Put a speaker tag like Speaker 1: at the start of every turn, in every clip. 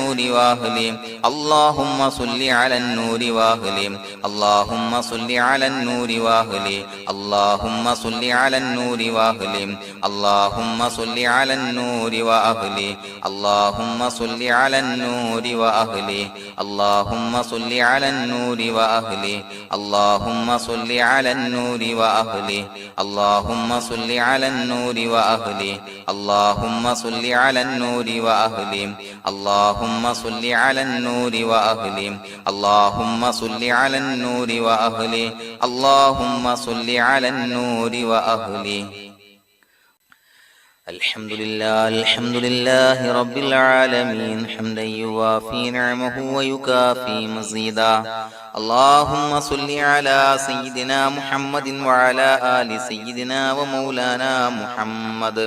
Speaker 1: النور وأهله اللهم صل على النور وأهله اللهم صل على النور وأهله اللهم صل على النور وأهله اللهم صل على النور وأهله اللهم صل على النور وأهله اللهم صل على النور وأهله اللهم صل على النور وأهله اللهم صل على النور وأهله اللهم صل على النور وأهله اللهم صل على النور وأهله اللهم صل على النور وأهله اللهم صل على النور وأهله الحمد لله رب العالمين حمدا يوافي نعمه ويكافي مزيدا اللهم صل على سيدنا محمد وعلى آل سيدنا ومولانا محمد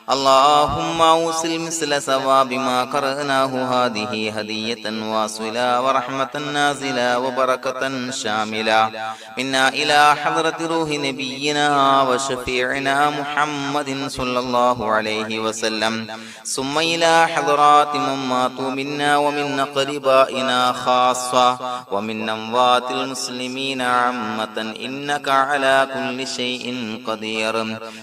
Speaker 1: اللهم أوصل مثل ثواب ما قرأناه هذه هدية واصلة ورحمة نازلة وبركة شاملة منا إلى حضرة روح نبينا وشفيعنا محمد صلى الله عليه وسلم ثم إلى حضرات من ماتوا منا ومن أقربائنا خاصة ومن أموات المسلمين عامة إنك على كل شيء قدير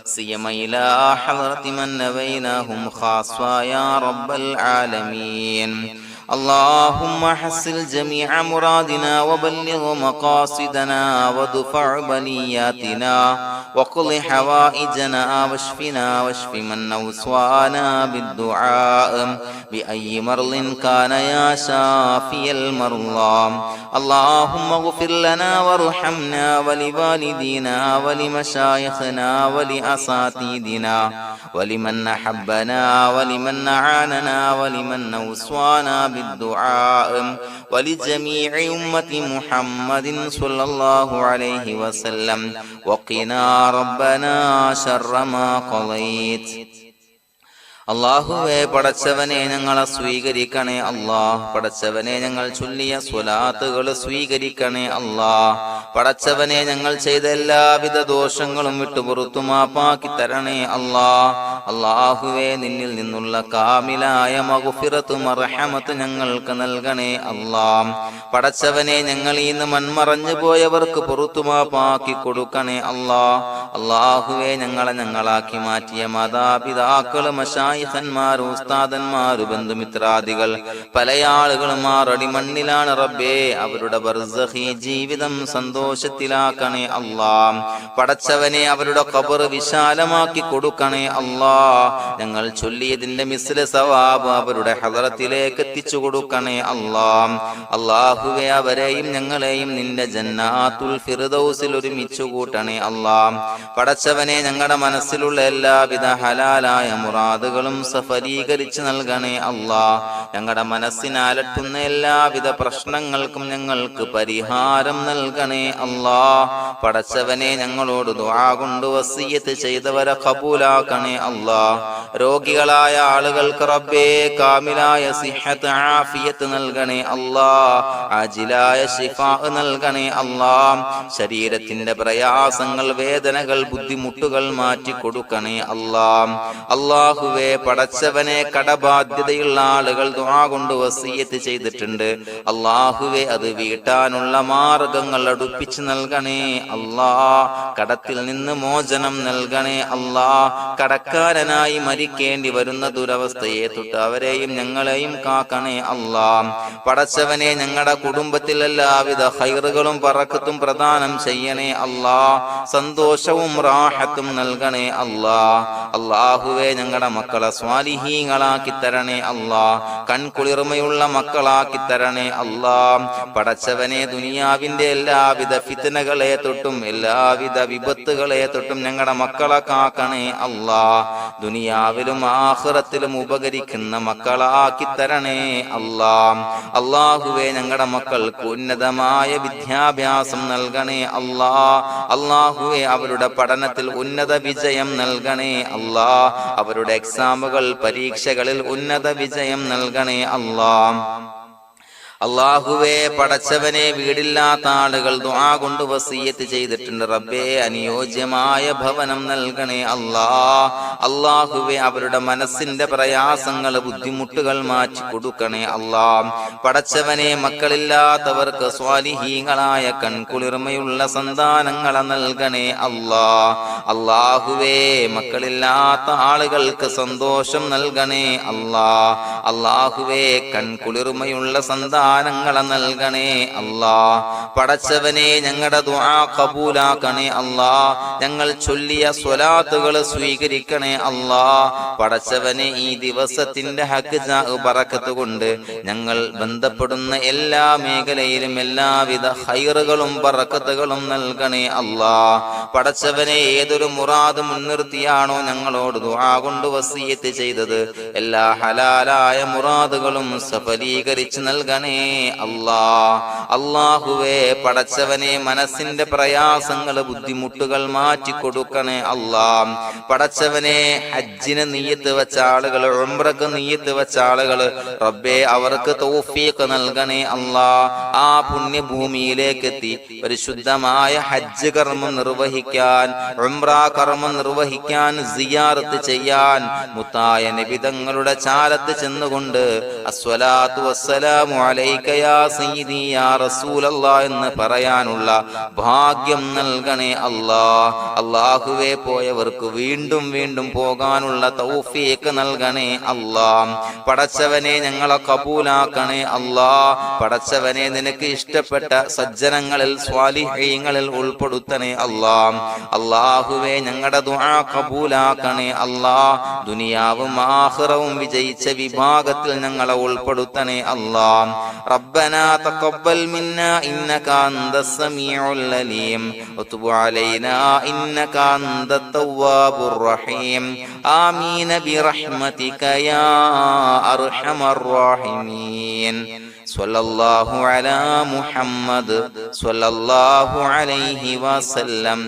Speaker 1: سيما إلى حضرة من نبيناهم خاصة يا رب العالمين اللهم حصل جميع مرادنا وبلغ مقاصدنا ودفع بلياتنا وقض حوائجنا واشفنا واشف من أوصانا بالدعاء بأي مرض كان يا شافي المرضى اللهم اغفر لنا وارحمنا ولوالدينا ولمشايخنا ولأساتذتنا ولمن أحبنا ولمن أعاننا ولمن أوصانا بالدعاء ولجميع أمة محمد صلى الله عليه وسلم وقنا ربنا شر ما قضيت അല്ലാഹുവേ പടച്ചവനെ ഞങ്ങളെ സ്വീകരിക്കണേ അല്ലാഹ് പടച്ചവനെ ഞങ്ങൾ ചൊല്ലിയ സ്വലാത്തുകൾ സ്വീകരിക്കണേ അല്ലാഹ് പടച്ചവനെ ഞങ്ങൾ ചെയ്ത എല്ലാവിധ ദോഷങ്ങളും വിട്ടുപുറത്തു മാപ്പാക്കി തരണേ അല്ലാഹ് അല്ലാഹുവേ നിന്നിൽ നിന്നുള്ള കാമിലായ മഗ്ഫിറത്തും റഹ്മത്തും ഞങ്ങൾക്ക് നൽകണേ അല്ലാഹ് പടച്ചവനെ ഞങ്ങൾ ഇന്ന് മൺമറഞ്ഞു പോയവർക്ക് പുറത്തു മാപ്പാക്കി കൊടുക്കണേ അല്ലാഹ് അല്ലാഹുവേ ഞങ്ങളാക്കി മാറ്റിയ മാതാപിതാക്കൾ ഖന്മാർ ഉസ്താദന്മാർ ബന്ധുമിത്രാദികൾ പല ആളുകളും ആറടി മണ്ണിലാണ് റബ്ബേ അവരുടെ ബർസഖി ജീവിതം സന്തോഷത്തിലാക്കണേ അല്ലാഹ് പടച്ചവനെ അവരുടെ ഖബർ വിശാലമാക്കി കൊടുക്കണേ അല്ലാഹ് ഞങ്ങൾ ചൊല്ലിയതിന്റെ മിസ്ല സവാബ് അവരുടെ ഹദറത്തിലേക്ക് എത്തിച്ചു കൊടുക്കണേ അല്ലാഹ് അല്ലാഹുവേ അവരെയും ഞങ്ങളെയും നിന്റെ ജന്നാത്തുൽ ഫിർദൗസിൽ ഒരുമിച്ചു കൂട്ടണേ അല്ലാഹ് പടച്ചവനെ ഞങ്ങളുടെ മനസ്സിലുള്ള എല്ലാവിധ ഹലാലായ മുറാദുകൾ സഫലീകരിച്ച് നൽകണേ അല്ലാഹ് ഞങ്ങളുടെ മനസ്സിനെ അലട്ടുന്ന എല്ലാവിധ പ്രശ്നങ്ങൾക്കും ഞങ്ങൾക്ക് പരിഹാരം നൽകണേ അല്ലാഹ് പടച്ചവനെ ഞങ്ങളോട് ദുആ കൊണ്ട് വസിയത്ത് ചെയ്തവരെ ഖബൂലാക്കണേ അല്ലാഹ് രോഗികളായ ആളുകൾക്ക് റബ്ബേ കാമിലായ സിഹത്ത് ആഫിയത്ത് നൽകണേ അല്ലാഹ് ആജിലായ ശിഫാ നൽകണേ അല്ലാഹ് ശരീരത്തിന്റെ പ്രയാസങ്ങൾ വേദനകൾ ബുദ്ധിമുട്ടുകൾ മാറ്റി കൊടുക്കണേ അല്ലാഹ് അല്ലാഹുവേ പടച്ചവനെ കടബാധ്യതയുള്ള ആളുകൾ ദുആ കൊണ്ട് വസിയത്ത് ചെയ്തിട്ടുണ്ട് അല്ലാഹുവേ അത് വീട്ടാനുള്ള മാർഗങ്ങൾ അടുപ്പിച്ച് നൽകണേ അല്ലാഹ് കടത്തിൽ നിന്ന് മോചനം നൽകണേ അല്ലാഹ് കടക്കാരനായി മരിക്കേണ്ടി വരുന്ന ദുരവസ്ഥയെ തൊട്ട് അവരെയും ഞങ്ങളെയും കാക്കണേ അല്ലാഹ് പടച്ചവനെ ഞങ്ങളുടെ കുടുംബത്തിൽ എല്ലാവിധ ഖൈറുകളും ബറക്കത്തും പ്രദാനം ചെയ്യണേ അല്ലാഹ് സന്തോഷവും റാഹത്തും നൽകണേ അല്ലാഹ് അല്ലാഹുവേ ഞങ്ങളുടെ മക്കളെ സ്വാലിഹീങ്ങളാക്കി തരണേ അല്ലാഹ് കൺകുളിർമയുള്ള മക്കളാക്കി തരണേ അല്ലാഹ് പടച്ചവനെ ദുനിയാവിന്റെ എല്ലാവിധ ഫിത്നകളെ തൊട്ടും എല്ലാവിധ വിപത്തുകളെ തൊട്ടും ഞങ്ങളുടെ മക്കളെ കാക്കണേ അല്ലാഹ് ദുനിയാവിലും ആഖിറത്തിലും ഉപകരിക്കുന്ന മക്കളാക്കി തരണേ അല്ലാഹ് അല്ലാഹുവേ ഞങ്ങളുടെ മക്കൾക്ക് ഉന്നതമായ വിദ്യാഭ്യാസം നൽകണേ അല്ലാഹ് അല്ലാഹുവേ അവരുടെ പഠനത്തിൽ ഉന്നത വിജയം നൽകണേ അല്ലാഹ് അവരുടെ എക്സാമുകൾ പരീക്ഷകളിൽ ഉന്നത വിജയം നൽകണേ അല്ലാഹ് അല്ലാഹുവേ, പടച്ചവനെ, വീടില്ലാത്ത ആളുകൾ ദുആ കൊണ്ട് വസിയ്യത്ത് ചെയ്തിട്ടുണ്ട്. റബ്ബേ, അനുയോജ്യമായ ഭവനം നൽകണേ അല്ലാ. അല്ലാഹുവേ, അവരുടെ മനസ്സിന്റെ പ്രയാസങ്ങൾ, ബുദ്ധിമുട്ടുകൾ മാറ്റി കൊടുക്കണേ അല്ലാ. പടച്ചവനെ, മക്കളില്ലാത്തവർക്ക് സ്വാലിഹീങ്ങളായ കൺകുളിർമയുള്ള സന്താനങ്ങളെ നൽകണേ അല്ലാ. അല്ലാഹുവേ, മക്കളില്ലാത്ത ആളുകൾക്ക് സന്തോഷം നൽകണേ അല്ലാ. അല്ലാഹുവേ, കൺകുളിർമയുള്ള സന്താനങ്ങളെ നൽകണേ അല്ലാ. പടച്ചവനെ, ഞങ്ങളുടെ ദുആ ഖബൂലാക്കണേ അല്ലാ. ഞങ്ങൾ ചൊല്ലിയ സ്വലാത്തുകൾ സ്വീകരിക്കണേ അല്ലാ. പടച്ചവനെ, ഈ ദിവസത്തിന്റെ ഹഖ് ബറക്കത്ത് കൊണ്ട് ഞങ്ങൾ ബന്ധപ്പെടുന്ന എല്ലാ മേഖലയിലും എല്ലാവിധ ഖൈറുകളും ബറക്കത്തുകളും നൽകണേ അല്ലാ. പടച്ചവനെ, ഏതൊരു മുറാദ് മുൻനിർത്തിയാണോ ഞങ്ങളോട് ദുആ കൊണ്ട് വസിയ്യത്ത് ചെയ്തത്, എല്ലാ ഹലാലായ മുറാദുകളും സഫലീകരിച്ച് നൽകണേ അല്ലാ. അല്ലാഹുവേ, പടച്ചവനെ, മനസ്സിന്റെ പ്രയാസങ്ങൾ, ബുദ്ധിമുട്ടുകൾ മാറ്റി കൊടുക്കണേ അല്ലാ. പടച്ചവനെ, ഹജ്ജിന് നിയ്യത്ത് വെച്ച ആളുകൾ, ഉംറക്ക് നിയ്യത്ത് വെച്ച ആളുകൾ, റബ്ബേ, അവർക്ക് തൗഫീഖ് നൽകണേ അല്ലാ. ആ പുണ്യഭൂമിയിലേക്ക് എത്തി പരിശുദ്ധമായ ഹജ്ജ് കർമ്മം നിർവഹിക്കാൻ, ഉംറ കർമ്മം നിർവഹിക്കാൻ, സിയാറത്ത് ചെയ്യാൻ, മുത്തായ നബി തങ്ങളുടെ ചാരത്ത് ചെന്നുകൊണ്ട് അസ്സലാത്തു വസ്സലാമു അലൈക യാ സയ്യിദി യാ റസൂലല്ലാഹ് എന്ന് പറയാനുള്ള ഭാഗ്യം നൽകണേ അല്ലാ. അല്ലാഹുവേ, പോയവർക്ക് വീണ്ടും വീണ്ടും പോകാനുള്ള തൗഫീഖ് നൽകണേ അല്ലാ. പടച്ചവനെ, ഞങ്ങളെ കബൂലാക്കണേ അല്ലാ. പടച്ചവനെ, നിനക്ക് ഇഷ്ടപ്പെട്ട സജ്ജനങ്ങളിൽ, സ്വാലിഹീങ്ങളിൽ ഉൾപ്പെടുത്തണേ അല്ലാ. അല്ലാഹുവേ, ഞങ്ങളുടെ ദുആ കബൂലാക്കണേ അല്ലാ. ദുനിയാവും ആഖിറവും വിജയിച്ച വിഭാഗത്തിൽ ഞങ്ങളെ ഉൾപ്പെടുത്തണേ അല്ലാ. റബ്ബനാ തഖബ്ബൽ മിന്നാ ഇന്നക അൻതസ് സമീഉൽ അലീം വതുബ് അലൈനാ ഇന്നക അൻതത് തവ്വാബുർ റഹീം. ആമീൻ ബിറഹ്മതിക യാ അർഹമർ റഹീമീൻ. സ്വല്ലല്ലാഹു അലാ മുഹമ്മദ് സ്വല്ലല്ലാഹു അലൈഹി വസല്ലം.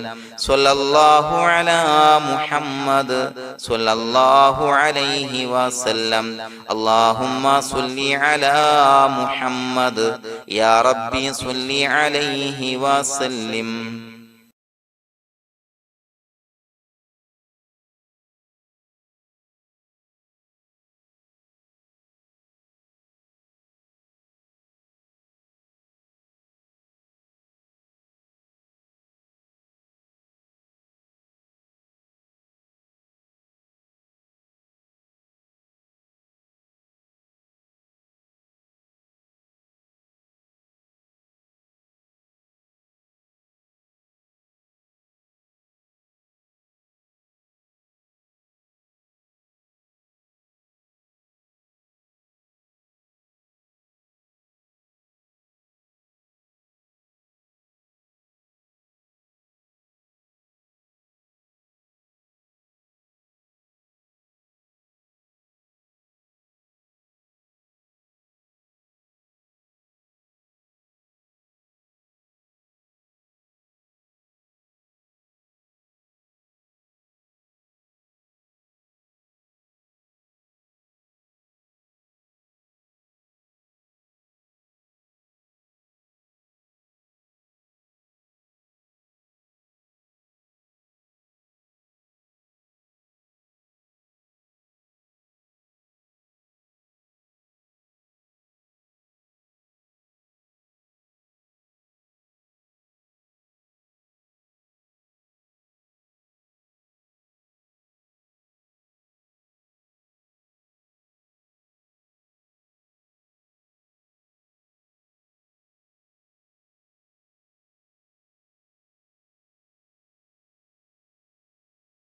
Speaker 1: സ്വല്ലല്ലാഹു അലാ മുഹമ്മദ് സ്വല്ലല്ലാഹു അലൈഹി വസല്ലം. അല്ലാഹുമ്മ സ്വല്ലി അലാ മുഹമ്മദ് യാ റബ്ബി സ്വല്ലി അലൈഹി വസല്ലം.